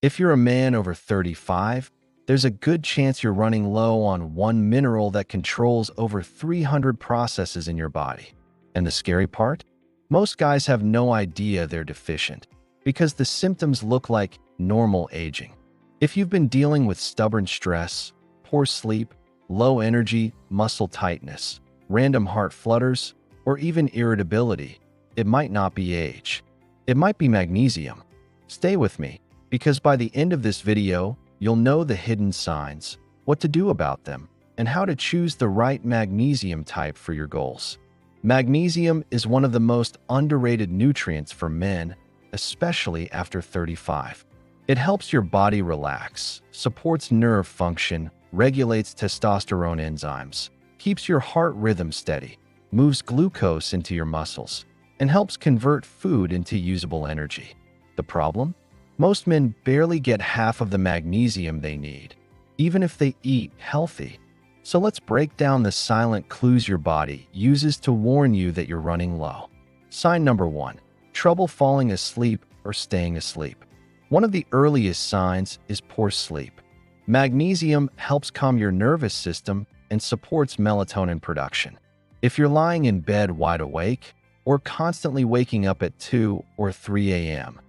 If you're a man over 35, there's a good chance you're running low on one mineral that controls over 300 processes in your body. And the scary part? Most guys have no idea they're deficient because the symptoms look like normal aging. If you've been dealing with stubborn stress, poor sleep, low energy, muscle tightness, random heart flutters, or even irritability, it might not be age. It might be magnesium. Stay with me, because by the end of this video, you'll know the hidden signs, what to do about them, and how to choose the right magnesium type for your goals. Magnesium is one of the most underrated nutrients for men, especially after 35. It helps your body relax, supports nerve function, regulates testosterone enzymes, keeps your heart rhythm steady, moves glucose into your muscles, and helps convert food into usable energy. The problem? Most men barely get half of the magnesium they need, even if they eat healthy. So let's break down the silent clues your body uses to warn you that you're running low. Sign number 1. Trouble falling asleep or staying asleep. One of the earliest signs is poor sleep. Magnesium helps calm your nervous system and supports melatonin production. If you're lying in bed wide awake or constantly waking up at 2 or 3 a.m.,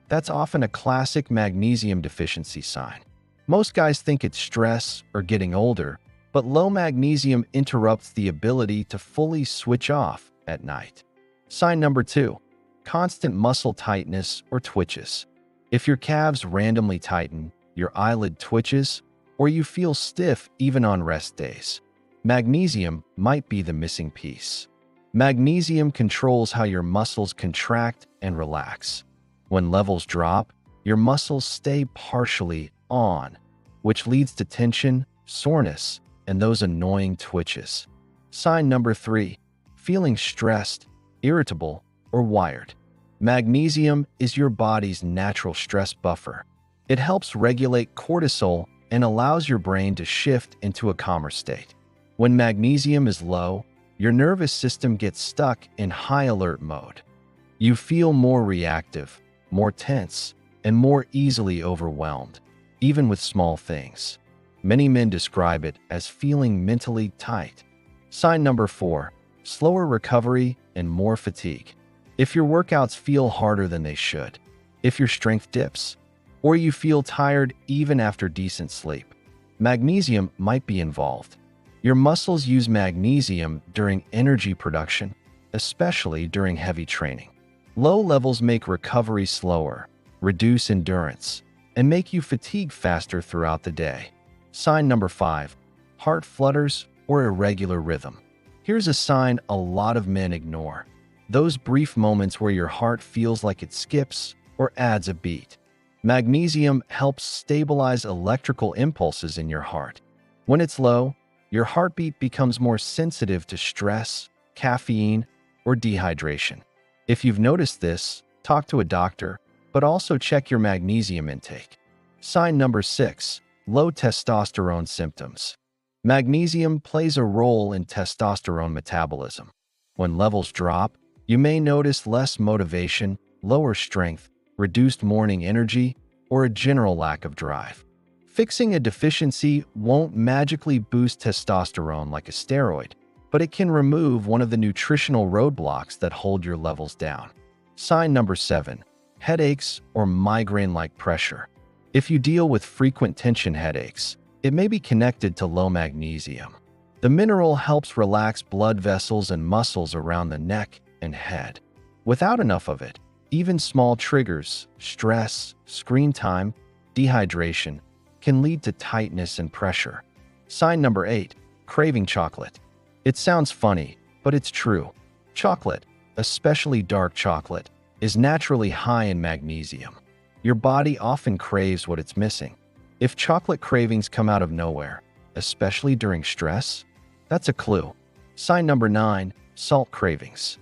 that's often a classic magnesium deficiency sign. Most guys think it's stress or getting older, but low magnesium interrupts the ability to fully switch off at night. Sign number 2. Constant muscle tightness or twitches. If your calves randomly tighten, your eyelid twitches, or you feel stiff even on rest days, magnesium might be the missing piece. Magnesium controls how your muscles contract and relax. When levels drop, your muscles stay partially on, which leads to tension, soreness, and those annoying twitches. Sign number 3. Feeling stressed, irritable, or wired. Magnesium is your body's natural stress buffer. It helps regulate cortisol and allows your brain to shift into a calmer state. When magnesium is low, your nervous system gets stuck in high alert mode. You feel more reactive, more tense, and more easily overwhelmed, even with small things. Many men describe it as feeling mentally tight. Sign number 4. Slower recovery and more fatigue. If your workouts feel harder than they should, if your strength dips, or you feel tired even after decent sleep, magnesium might be involved. Your muscles use magnesium during energy production, especially during heavy training. Low levels make recovery slower, reduce endurance, and make you fatigue faster throughout the day. Sign number 5. Heart flutters or irregular rhythm. Here's a sign a lot of men ignore. Those brief moments where your heart feels like it skips or adds a beat. Magnesium helps stabilize electrical impulses in your heart. When it's low, your heartbeat becomes more sensitive to stress, caffeine, or dehydration. If you've noticed this, talk to a doctor, but also check your magnesium intake. Sign number 6. Low testosterone symptoms. Magnesium plays a role in testosterone metabolism. When levels drop, you may notice less motivation, lower strength, reduced morning energy, or a general lack of drive. Fixing a deficiency won't magically boost testosterone like a steroid, but it can remove one of the nutritional roadblocks that hold your levels down. Sign number 7. Headaches or migraine-like pressure. If you deal with frequent tension headaches, it may be connected to low magnesium. The mineral helps relax blood vessels and muscles around the neck and head. Without enough of it, even small triggers, stress, screen time, dehydration, can lead to tightness and pressure. Sign number 8. Craving chocolate. It sounds funny, but it's true. Chocolate, especially dark chocolate, is naturally high in magnesium. Your body often craves what it's missing. If chocolate cravings come out of nowhere, especially during stress, that's a clue. Sign number 9. Salt cravings.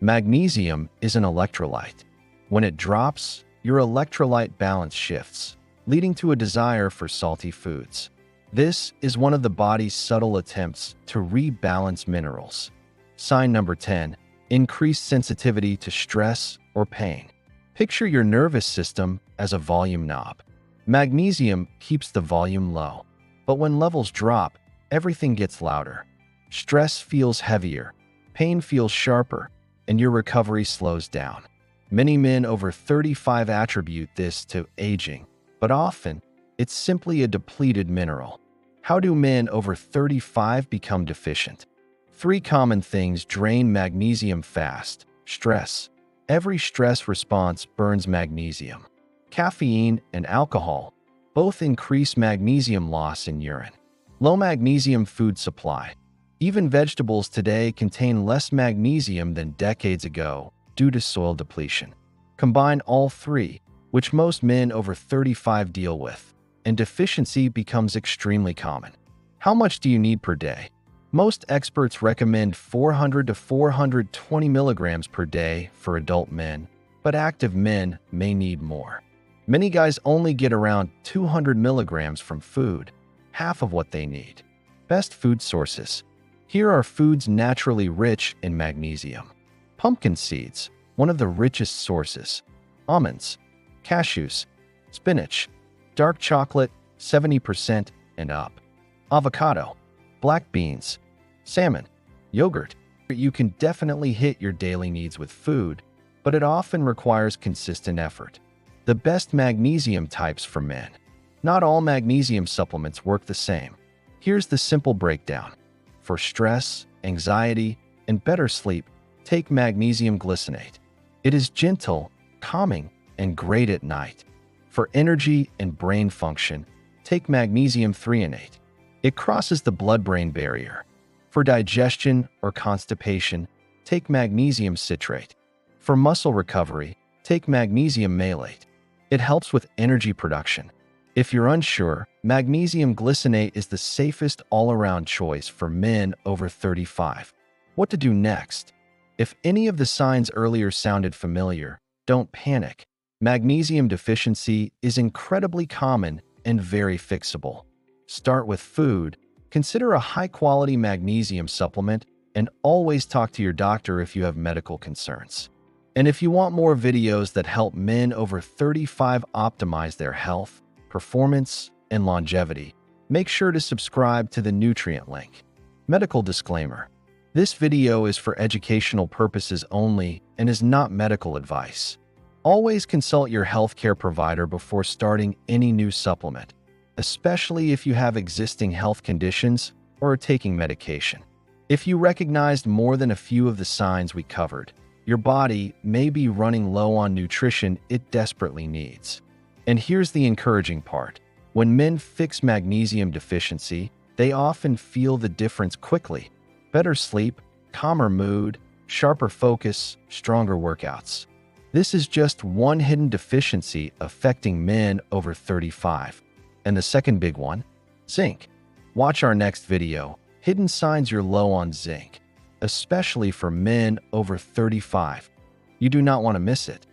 Magnesium is an electrolyte. When it drops, your electrolyte balance shifts, leading to a desire for salty foods. This is one of the body's subtle attempts to rebalance minerals. Sign number 10. Increased sensitivity to stress or pain. Picture your nervous system as a volume knob. Magnesium keeps the volume low, but when levels drop, everything gets louder. Stress feels heavier, pain feels sharper, and your recovery slows down. Many men over 35 attribute this to aging, but often it's simply a depleted mineral. How do men over 35 become deficient? 3 common things drain magnesium fast. Stress. Every stress response burns magnesium. Caffeine and alcohol both increase magnesium loss in urine. Low magnesium food supply. Even vegetables today contain less magnesium than decades ago due to soil depletion. Combine all 3, which most men over 35 deal with, and deficiency becomes extremely common. How much do you need per day? Most experts recommend 400 to 420 milligrams per day for adult men, but active men may need more. Many guys only get around 200 milligrams from food, half of what they need. Best food sources. Here are foods naturally rich in magnesium. Pumpkin seeds, one of the richest sources. Almonds, cashews, spinach, dark chocolate, 70% and up. Avocado, black beans, salmon, yogurt. You can definitely hit your daily needs with food, but it often requires consistent effort. The best magnesium types for men. Not all magnesium supplements work the same. Here's the simple breakdown. For stress, anxiety, and better sleep, take magnesium glycinate. It is gentle, calming, and great at night. For energy and brain function, take magnesium threonate. It crosses the blood-brain barrier. For digestion or constipation, take magnesium citrate. For muscle recovery, take magnesium malate. It helps with energy production. If you're unsure, magnesium glycinate is the safest all-around choice for men over 35. What to do next? If any of the signs earlier sounded familiar, don't panic. Magnesium deficiency is incredibly common and very fixable. Start with food, consider a high-quality magnesium supplement, and always talk to your doctor if you have medical concerns. And if you want more videos that help men over 35 optimize their health, performance, and longevity, make sure to subscribe to the nutrient link. Medical disclaimer. This video is for educational purposes only and is not medical advice. Always consult your healthcare provider before starting any new supplement, especially if you have existing health conditions or are taking medication. If you recognized more than a few of the signs we covered, your body may be running low on nutrition it desperately needs. And here's the encouraging part. When men fix magnesium deficiency, they often feel the difference quickly. Better sleep, calmer mood, sharper focus, stronger workouts. This is just one hidden deficiency affecting men over 35. And the second big one? Zinc. Watch our next video, Hidden Signs You're Low on Zinc, especially for men over 35. You do not want to miss it.